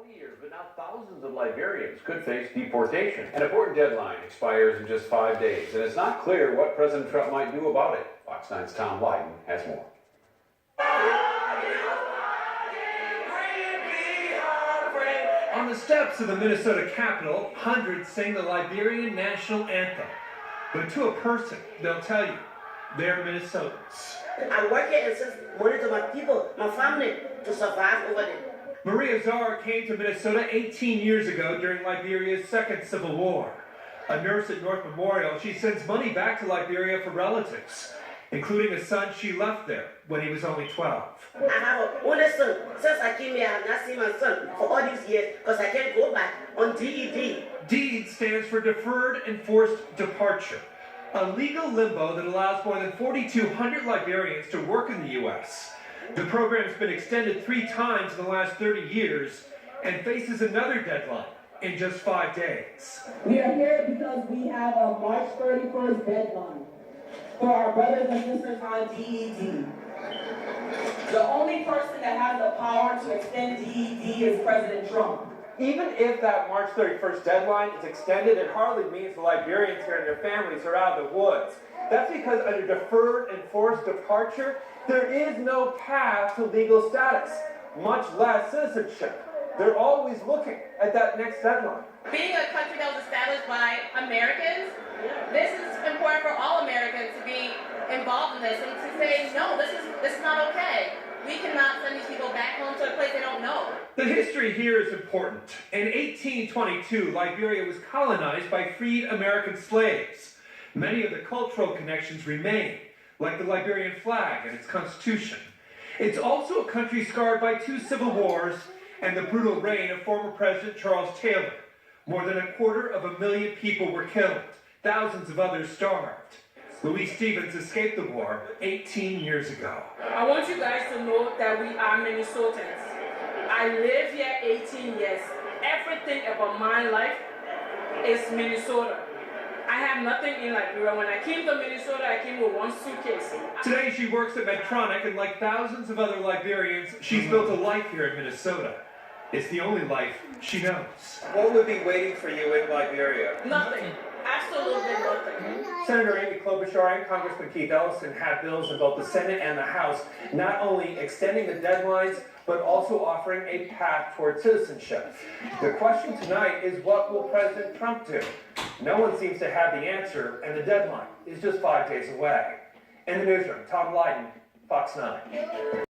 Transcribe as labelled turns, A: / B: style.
A: 20 years, but now thousands of Liberians could face deportation.
B: An important deadline expires in just 5 days, and it's not clear what President Trump might do about it. Fox 9's Tom Lydon has more.
C: On the steps of the Minnesota Capitol, hundreds sing the Liberian national anthem. But to a person, they'll tell you, they're Minnesotans.
D: I work here and send money to my people, my family, to survive over there.
C: Maria Czar came to Minnesota 18 years ago during Liberia's second civil war. A nurse at North Memorial, she sends money back to Liberia for relatives, including a son she left there when he was only 12.
D: I have a only son. Since I came here, I have not seen my son for all these years because I can't go back on DED.
C: DED stands for Deferred Enforced Departure, a legal limbo that allows more than 4,200 Liberians to work in the U.S. The program's been extended 3 times in the last 30 years and faces another deadline in just 5 days.
E: We are here because we have a March 31st deadline for our brothers and sisters on DED. The only person that has the power to extend DED is President Trump.
F: Even if that March 31st deadline is extended, it hardly means the Liberians here and their families are out of the woods. That's because under deferred and forced departure, there is no path to legal status, much less citizenship. They're always looking at that next deadline.
G: Being a country that was established by Americans, this is important for all Americans to be involved in this and to say, no, this is not okay. We cannot send these people back home to a place they don't know.
C: The history here is important. In 1822, Liberia was colonized by freed American slaves. Many of the cultural connections remain, like the Liberian flag and its constitution. It's also a country scarred by 2 civil wars and the brutal reign of former President Charles Taylor. More than 250,000 people were killed. Thousands of others starved. Louis Stevens escaped the war 18 years ago.
H: I want you guys to know that we are Minnesotans. I live here 18 years. Everything about my life is Minnesota. I have nothing in Liberia. When I came to Minnesota, I came with 1 suitcase.
C: Today she works at Medtronic, and like thousands of other Liberians, she's built a life here in Minnesota. It's the only life she knows.
F: What would be waiting for you in Liberia?
H: Nothing. Absolutely nothing.
F: Senator Amy Klobuchar and Congressman Keith Ellison have bills in both the Senate and the House, not only extending the deadlines, but also offering a path toward citizenship. The question tonight is, what will President Trump do? No one seems to have the answer, and the deadline is just 5 days away. In the newsroom, Tom Lydon, Fox 9.